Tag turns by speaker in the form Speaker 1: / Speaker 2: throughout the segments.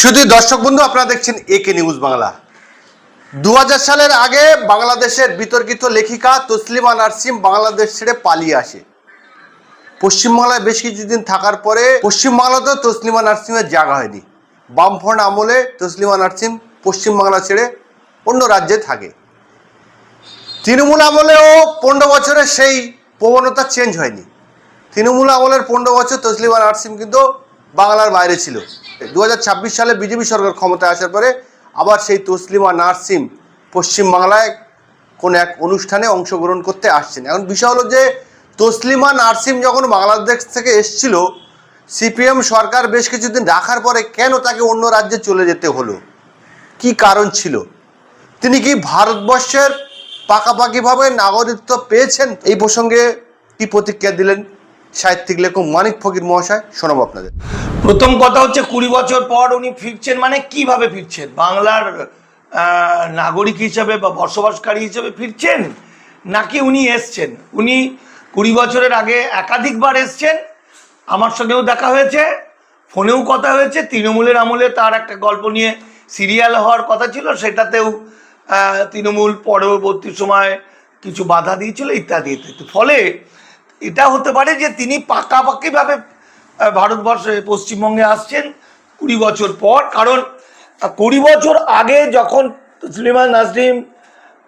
Speaker 1: শুধু দর্শক বন্ধু, আপনারা দেখছেন একে নিউজ বাংলা। 2000 সালের আগে বাংলাদেশের বিতর্কিত লেখিকা তসলিমা নাসরিন বাংলাদেশ ছেড়ে পালিয়ে আসে। পশ্চিমবাংলায় বেশ কিছুদিন থাকার পরে পশ্চিমবাংলাতেও তসলিমা নাসরিনের জায়গা হয়নি। বামফ্রন্ট আমলে তসলিমা নাসরিন পশ্চিমবাংলা ছেড়ে অন্য রাজ্যে থাকে। তৃণমূল আমলেও 15 বছরে সেই প্রবণতা চেঞ্জ হয়নি। তৃণমূল আমলের 15 বছর তসলিমা নাসরিন কিন্তু বাংলার বাইরে ছিল। 2026 সালে বিজেপি সরকার ক্ষমতায় আসার পরে আবার সেই তসলিমা নাসরিন পশ্চিমবাংলায় কোন এক অনুষ্ঠানে অংশগ্রহণ করতে আসছেন। এখন বিষয় হলো যে তসলিমা নাসরিন যখন বাংলাদেশ থেকে এসেছিল, সিপিএম সরকার বেশ কিছুদিন রাখার পরে কেন তাকে অন্য রাজ্যে চলে যেতে হলো, কি কারণ ছিল? তিনি কি ভারতবর্ষের পাকাপাকিভাবে নাগরিকত্ব পেয়েছেন? এই প্রসঙ্গে কি প্রতিক্রিয়া দিলেন সাহিত্যিক লেখক মানিক ফকির মহাশয়, শোনাবো আপনাদের।
Speaker 2: প্রথম কথা হচ্ছে 20 বছর পর উনি ফিরছেন, মানে কিভাবে ফিরছেন? বাংলার নাগরিক হিসেবে বা বসবাসকারী হিসেবে ফিরছেন, নাকি উনি এসছেন? উনি 20 বছরের আগে একাধিকবার এসছেন, আমার সঙ্গেও দেখা হয়েছে, ফোনেও কথা হয়েছে। তৃণমূলের আমলে তার একটা গল্প নিয়ে সিরিয়াল হওয়ার কথা ছিল, সেটাতেও তৃণমূল পরবর্তী সময় কিছু বাধা দিয়েছিল ইত্যাদি ইত্যাদি। ফলে এটা হতে পারে যে তিনি পাকাপাকিভাবে ভারতবর্ষে পশ্চিমবঙ্গে আসছেন 20 বছর পর। কারণ 20 বছর আগে যখন তসলিমা নাসরিন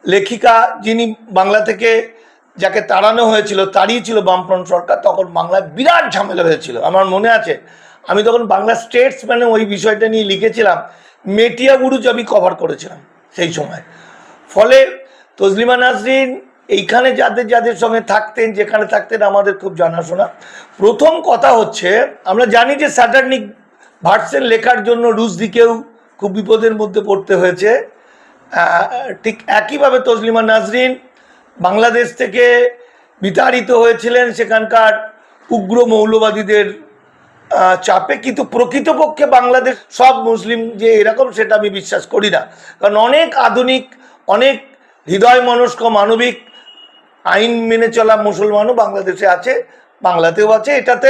Speaker 2: লেখিকা, যিনি বাংলা থেকে যাকে তাড়ানো হয়েছিল, তাড়িয়েছিল বামফ্রন্ট সরকার, তখন বাংলায় বিরাট ঝামেলা হয়েছিল। আমার মনে আছে, আমি তখন বাংলা স্টেটসম্যানে ওই বিষয়টা নিয়ে লিখেছিলাম, মেটিয়া বুরুজ আমি কভার করেছিলাম সেই সময়। ফলে তসলিমা নাসরিন এইখানে যাদের সঙ্গে থাকতেন, যেখানে থাকতেন, আমাদের খুব জানাশোনা। প্রথম কথা হচ্ছে, আমরা জানি যে স্যাটার্নিক ভার্সেন লেখার জন্য রুশদিকেও খুব বিপদের মধ্যে পড়তে হয়েছে। ঠিক একইভাবে তসলিমা নাসরিন বাংলাদেশ থেকে বিতাড়িত হয়েছিলেন সেখানকার উগ্র মৌলবাদীদের চাপে। কিন্তু প্রকৃতপক্ষে বাংলাদেশ সব মুসলিম যে এরকম, সেটা আমি বিশ্বাস করি না। কারণ অনেক আধুনিক, অনেক হৃদয় মনস্ক, মানবিক, আইন মেনে চলা মুসলমানও বাংলাদেশে আছে, বাংলাতেও আছে, এটাতে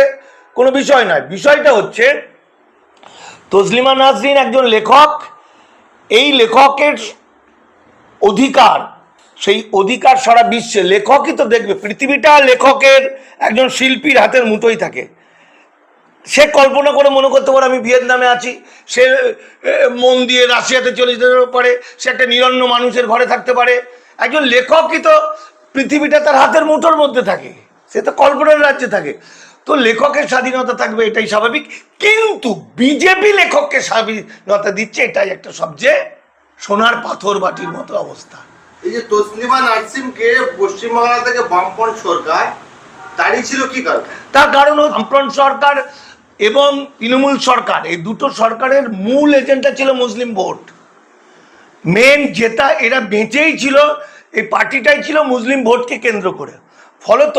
Speaker 2: কোনো বিষয় নয়। বিষয়টা হচ্ছে তসলিমা নাসরিন একজন লেখক, এই লেখকের অধিকার, সেই অধিকার সারা বিশ্বে লেখকই তো দেখবে। পৃথিবীটা লেখকের, একজন শিল্পীর হাতের মুঠোই থাকে। সে কল্পনা করে মনে করতে পারে আমি ভিয়েতনামে আছি, সে মন দিয়ে রাশিয়াতে চলে যেতে পারে, সে একটা নিরন্ন মানুষের ঘরে থাকতে পারে। একজন লেখকই তো পৃথিবীটা তার হাতের মুঠোর মধ্যে থাকে, সে তো কল্পনার রাজ্যে থাকে। তো লেখকের স্বাধীনতা থাকবে, এটাই স্বাভাবিক। কিন্তু বিজেপি লেখককে স্বাধীনতা দিচ্ছে, এটাই একটা সবচেয়ে সোনার পাথর বাটির মতো অবস্থা।
Speaker 1: এই যে তসলিমা নাসরিনকে পশ্চিমবাংলা থেকে বামফ্রন্ট সরকার তাড়িয়েছিল, কি কারণ?
Speaker 2: তার কারণ বামফ্রন্ট সরকার এবং তৃণমূল সরকার, এই দুটো সরকারের মূল এজেন্ডা ছিল মুসলিম ভোট। মেন যেটা এরা বেঁচেই ছিল, এই পার্টিটাই ছিল মুসলিম ভোটকে কেন্দ্র করে। ফলত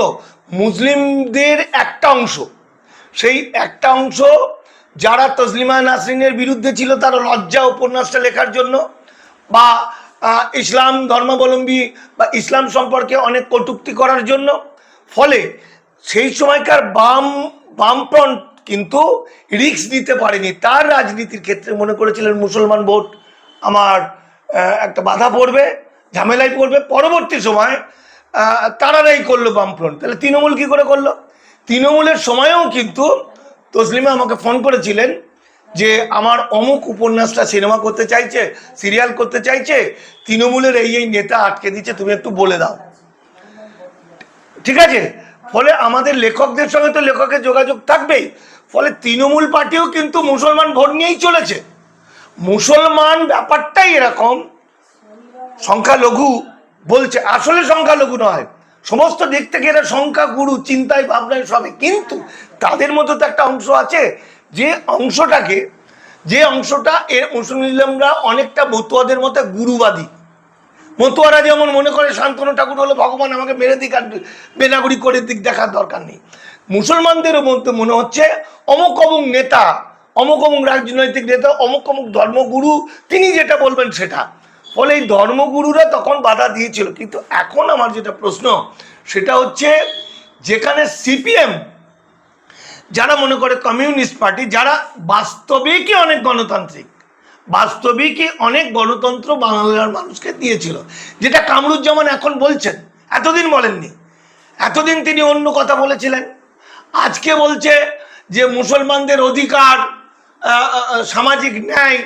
Speaker 2: মুসলিমদের একটা অংশ, সেই একটা অংশ যারা তসলিমা নাসরিনের বিরুদ্ধে ছিল, তারা লজ্জা উপন্যাসটা লেখার জন্য, বা ইসলাম ধর্মাবলম্বী বা ইসলাম সম্পর্কে অনেক কটূক্তি করার জন্য। ফলে সেই সময়কার বামফ্রন্ট কিন্তু রিস্ক নিতে পারেনি। তার রাজনীতির ক্ষেত্রে মনে করেছিলেন মুসলমান ভোট আমার একটা বাধা পড়বে, ঝামেলায় পড়বে। পরবর্তী সময় তারারাই করলো বামফ্রন্ট। তাহলে তৃণমূল কী করে করলো? তৃণমূলের সময়েও কিন্তু তসলিমা আমাকে ফোন করেছিলেন যে আমার অমুক উপন্যাসটা সিনেমা করতে চাইছে, সিরিয়াল করতে চাইছে, তৃণমূলের এই নেতা আটকে দিচ্ছে, তুমি একটু বলে দাও। ঠিক আছে? ফলে আমাদের লেখকদের সঙ্গে তো লেখকের যোগাযোগ থাকবেই। ফলে তৃণমূল পার্টিও কিন্তু মুসলমান ভোট নিয়েই চলেছে। মুসলমান ব্যাপারটাই এরকম, সংখ্যালঘু বলছে, আসলে সংখ্যালঘু নয়, সমস্ত দিক থেকে এরা সংখ্যাগুরু, চিন্তায় ভাবনায় সবে। কিন্তু তাদের মধ্যে তো একটা অংশ আছে, যে অংশটা এর মুসলিমরা অনেকটা মতুয়াদের মতো গুরুবাদী। মতুয়ারা যেমন মনে করে শান্তনু ঠাকুর হলো ভগবান, আমাকে মেরে দিক আর বেনাগুড়ি করে দিক, দেখার দরকার নেই। মুসলমানদেরও মধ্যে মনে হচ্ছে অমুক অমুক নেতা, অমুক অমুক রাজনৈতিক নেতা, অমুক অমুক ধর্মগুরু, তিনি যেটা বলবেন সেটা। ফলে এই ধর্মগুরুরা তখন বাধা দিয়েছিল। কিন্তু এখন আমার যেটা প্রশ্ন, সেটা হচ্ছে যেখানে সিপিএম যারা মনে করে কমিউনিস্ট পার্টি, যারা বাস্তবিকই অনেক গণতান্ত্রিক, বাস্তবিকই অনেক গণতন্ত্র বাংলার মানুষকে দিয়েছিল, যেটা কামরুজ্জামান এখন বলছেন, এতদিন বলেননি। এতদিন তিনি অন্য কথা বলেছিলেন, আজকে বলছে যে মুসলমানদের অধিকার, সামাজিক ন্যায়,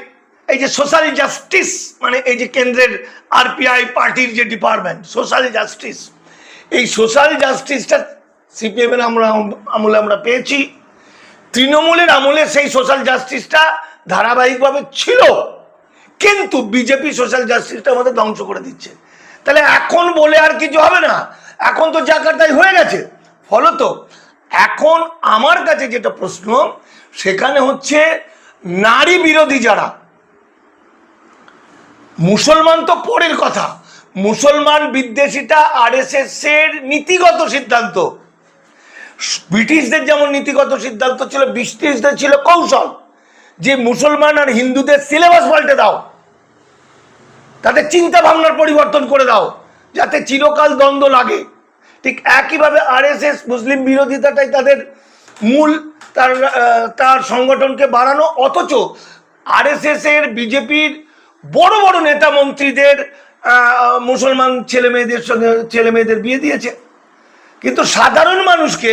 Speaker 2: এই যে সোশ্যাল জাস্টিস, মানে এই যে কেন্দ্রের আরপিআই পার্টির যে ডিপার্টমেন্ট সোশ্যাল জাস্টিস, এই সোশ্যাল জাস্টিসটা সিপিএমের আমলে আমরা পেয়েছি। তৃণমূলের আমলে সেই সোশ্যাল জাস্টিসটা ধারাবাহিকভাবে ছিল, কিন্তু বিজেপি সোশ্যাল জাস্টিসটা আমাদের ধ্বংস করে দিচ্ছে। তাহলে এখন বলে আর কিছু হবে না, এখন তো যাকার তাই হয়ে গেছে। ফলত এখন আমার কাছে যেটা প্রশ্ন, সেখানে হচ্ছে নারী বিরোধী যারা, মুসলমান তো পরের কথা, মুসলমান বিদ্বেষীটা আরএসএস এর নীতিগত সিদ্ধান্ত। ব্রিটিশদের যেমন নীতিগত সিদ্ধান্ত ছিল, ব্রিটিশদের ছিল কৌশল, যে মুসলমান আর হিন্দুদের সিলেবাস পাল্টে দাও, তাদের চিন্তা ভাবনার পরিবর্তন করে দাও, যাতে চিরকাল দ্বন্দ্ব লাগে। ঠিক একইভাবে আরএসএস মুসলিম বিরোধিতাটাই তাদের মূল, তার সংগঠনকে বাড়ানো, অথচ আরএসএস এর বিজেপির বড় বড় নেতা মন্ত্রীদের মুসলমান ছেলে মেয়েদের বিয়ে দিয়েছে, কিন্তু সাধারণ মানুষকে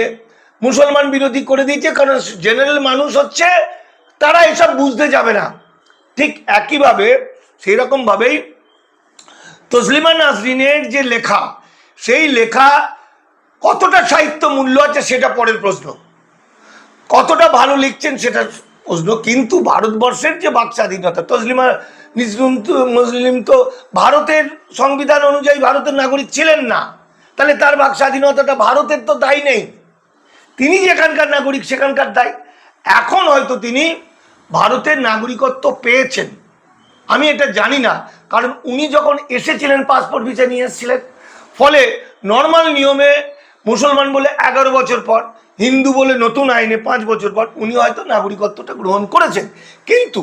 Speaker 2: মুসলমান বিরোধী করে দিয়েছে, কারণ জেনারেল মানুষ হচ্ছে তারা এসব বুঝতে যাবে না। ঠিক একইভাবে সেই রকম ভাবেই তসলিমা নাসরিনের যে লেখা, সেই লেখা কতটা সাহিত্য মূল্য আছে সেটা পরের প্রশ্ন, কতটা ভালো লিখছেন সেটা প্রশ্ন, কিন্তু ভারতবর্ষের যে বাক স্বাধীনতা, তসলিমা মুসলিম তো ভারতের সংবিধান অনুযায়ী ভারতের নাগরিক ছিলেন না, তাহলে তার বাক স্বাধীনতাটা ভারতের তো দায়ী নেই, তিনি যেখানকার নাগরিক সেখানকার দায়ী। এখন হয়তো তিনি ভারতের নাগরিকত্ব পেয়েছেন, আমি এটা জানি না, কারণ উনি যখন এসেছিলেন পাসপোর্ট ভিসা নিয়ে এসেছিলেন, ফলে নর্মাল নিয়মে মুসলমান বলে 11 বছর পর, হিন্দু বলে নতুন আইনে 5 বছর পর উনি হয়তো নাগরিকত্বটা গ্রহণ করেছেন। কিন্তু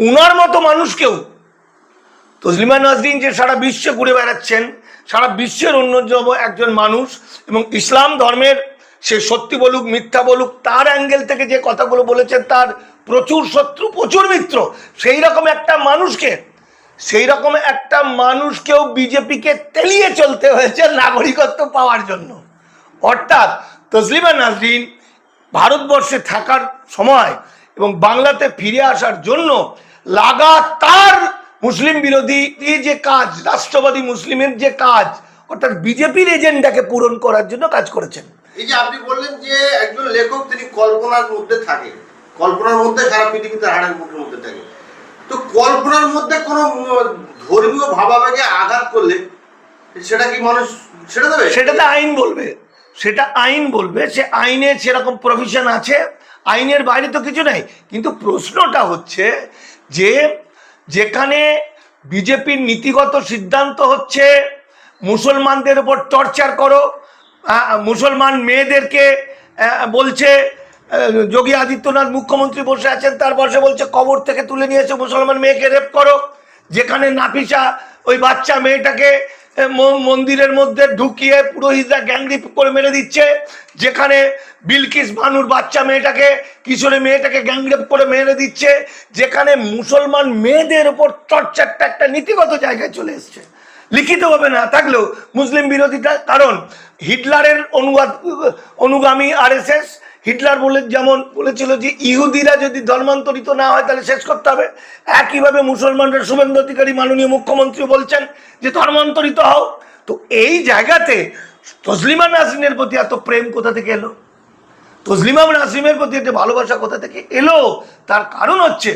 Speaker 2: উনার মতো মানুষকেও, তসলিমা নাসরিন যে সারা বিশ্বে ঘুরে বেড়াচ্ছেন, সারা বিশ্বের অন্যতম একজন মানুষ, এবং ইসলাম ধর্মের সে সত্যি বলুক মিথ্যা বলুক, তার অ্যাঙ্গেল থেকে যে কথাগুলো বলেছেন তার প্রচুর শত্রু প্রচুর মিত্র, সেই রকম একটা মানুষকেও বিজেপিকে তেলিয়ে চলতে হয়েছে নাগরিকত্ব পাওয়ার জন্য। অর্থাৎ তসলিমা নাসরিন ভারতবর্ষে থাকার সময় এবং বাংলাতে ফিরে আসার জন্য লাগাতার মুসলিম বিরোধী যে কাজ, রাষ্ট্রবাদী মুসলিমের যে কাজ, অর্থাৎ বিজেপির এজেন্ডাকে পূরণ করার জন্য কাজ করেছেন।
Speaker 1: এই যে আপনি বললেন যে একজন লেখক তিনি কল্পনার মধ্যে থাকে, কল্পনার মধ্যে সারা পৃথিবীতে হাড়ের মুখের মধ্যে থাকে, তো কল্পনার মধ্যে কোনো ধর্মীয় ভাবাবেগে আঘাত করলে সেটা কি মানুষ সেটা দেবে?
Speaker 2: সেটাতে আইন বলবে, সেটা আইন বলবে, সে আইনের সেরকম প্রভিশন আছে, আইনের বাইরে তো কিছু নাই। কিন্তু প্রশ্নটা হচ্ছে যে যেখানে বিজেপির নীতিগত সিদ্ধান্ত হচ্ছে মুসলমানদের উপর টর্চার করো, মুসলমান মেয়েদেরকে বলছে, যোগী আদিত্যনাথ মুখ্যমন্ত্রী বসে আছেন, তার পাশে বলছে কবর থেকে তুলে নিয়ে এসে মুসলমান মেয়েকে রেপ করো, যেখানে নাফিসা ওই বাচ্চা মেয়েটাকে মন্দিরের মধ্যে ঢুকিয়ে পুরোহিতরা গ্যাংরেপ করে মেরে দিচ্ছে, যেখানে বিলকিস বানুর বাচ্চা মেয়েটাকে, কিশোরী মেয়েটাকে গ্যাংরেপ করে মেরে দিচ্ছে, যেখানে মুসলমান মেয়েদের ওপর টর্চারটা একটা নীতিগত জায়গায় চলে এসছে, লিখিতভাবে না থাকলেও মুসলিম বিরোধিতা। কারণ হিটলারের অনুগামী আরএসএস, হিটলার যেমন বলেছিল যে ইহুদিরা যদি ধর্মান্তরিত না হয় তাহলে শেষ করতে হবে, একইভাবে মুসলমানরা, শুভেন্দু অধিকারী মাননীয় মুখ্যমন্ত্রী বলছেন যে ধর্মান্তরিত হও। তো এই জায়গাতে তসলিমা নাসরিনের প্রতি এত প্রেম কোথা থেকে এলো, তসলিমা নাসরিনের প্রতি একটা ভালোবাসা কোথা থেকে এলো? তার কারণ হচ্ছে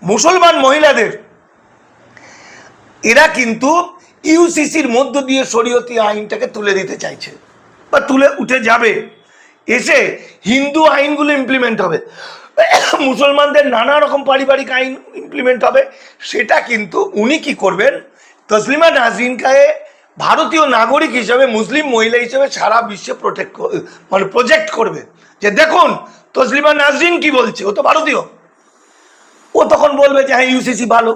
Speaker 2: মুসলমান মহিলাদের, এরা কিন্তু ইউসিসির মধ্য দিয়ে শরীয়তি আইনটাকে তুলে দিতে চাইছে বা তুলে উঠে যাবে, এসে হিন্দু আইনগুলো ইমপ্লিমেন্ট হবে, মুসলমানদের নানা রকম পারিবারিক আইন ইমপ্লিমেন্ট হবে। সেটা কিন্তু উনি কি করবেন, তসলিমা নাসরিনকে ভারতীয় নাগরিক হিসেবে, মুসলিম মহিলা হিসেবে সারা বিশ্বে প্রজেক্ট করবে যে দেখুন তসলিমা নাসরিন কি বলছে, ও তো ভারতীয়, ও তখন বলবে যে হ্যাঁ ইউসিসি ভালো,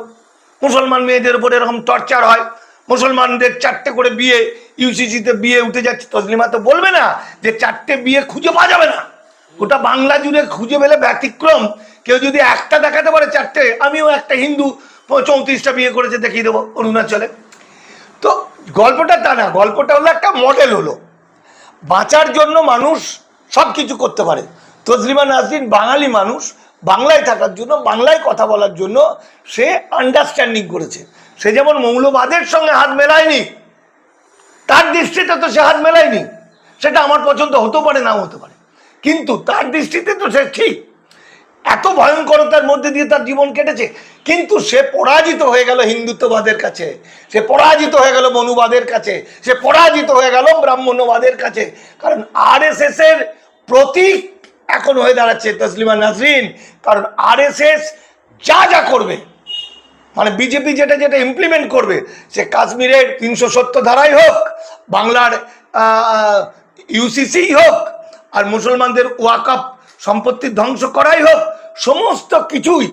Speaker 2: মুসলমান মেয়েদের উপর এরকম টর্চার হয়, মুসলমানদের 4টে করে বিয়ে, ইউসিসিতে বিয়ে উঠে যাচ্ছে। তসলিমা তো বলবে না যে 4টে বিয়ে খুঁজে পাওয়া যাবে না, গোটা বাংলা জুড়ে খুঁজে পেলে ব্যতিক্রম কেউ যদি একটা দেখাতে পারে চারটে, আমিও একটা হিন্দু 34টা বিয়ে করেছে দেখিয়ে দেবো অরুণাচলে। তো গল্পটা তা না, গল্পটা হলো একটা মডেল হলো বাঁচার জন্য মানুষ সব কিছু করতে পারে। তসলিমা নাসরিন বাঙালি মানুষ, বাংলায় থাকার জন্য, বাংলায় কথা বলার জন্য সে আন্ডারস্ট্যান্ডিং করেছে। সে যেমন মৌলবাদের সঙ্গে হাত মেলায়নি, তার দৃষ্টিতে তো সে হাত মেলায়নি, সেটা আমার পছন্দ হতেও পারে নাও হতে পারে, কিন্তু তার দৃষ্টিতে তো সে ঠিক। এত ভয়ঙ্করতার মধ্যে দিয়ে তার জীবন কেটেছে, কিন্তু সে পরাজিত হয়ে গেল হিন্দুত্ববাদের কাছে, সে পরাজিত হয়ে গেল মনুবাদের কাছে, সে পরাজিত হয়ে গেল ব্রাহ্মণ্যবাদের কাছে। কারণ আরএসএস এর প্রতীক এখন হয়ে দাঁড়াচ্ছে তসলিমা নাসরিন। কারণ আরএসএস যা যা করবে, মানে বিজেপি যেটা যেটা ইমপ্লিমেন্ট করবে, সে কাশ্মীরের 370 ধারাই হোক, বাংলার ইউসিসি হোক, আর মুসলমানদের ওয়াকফ সম্পত্তি ধ্বংস করাই হোক, সমস্ত কিছুই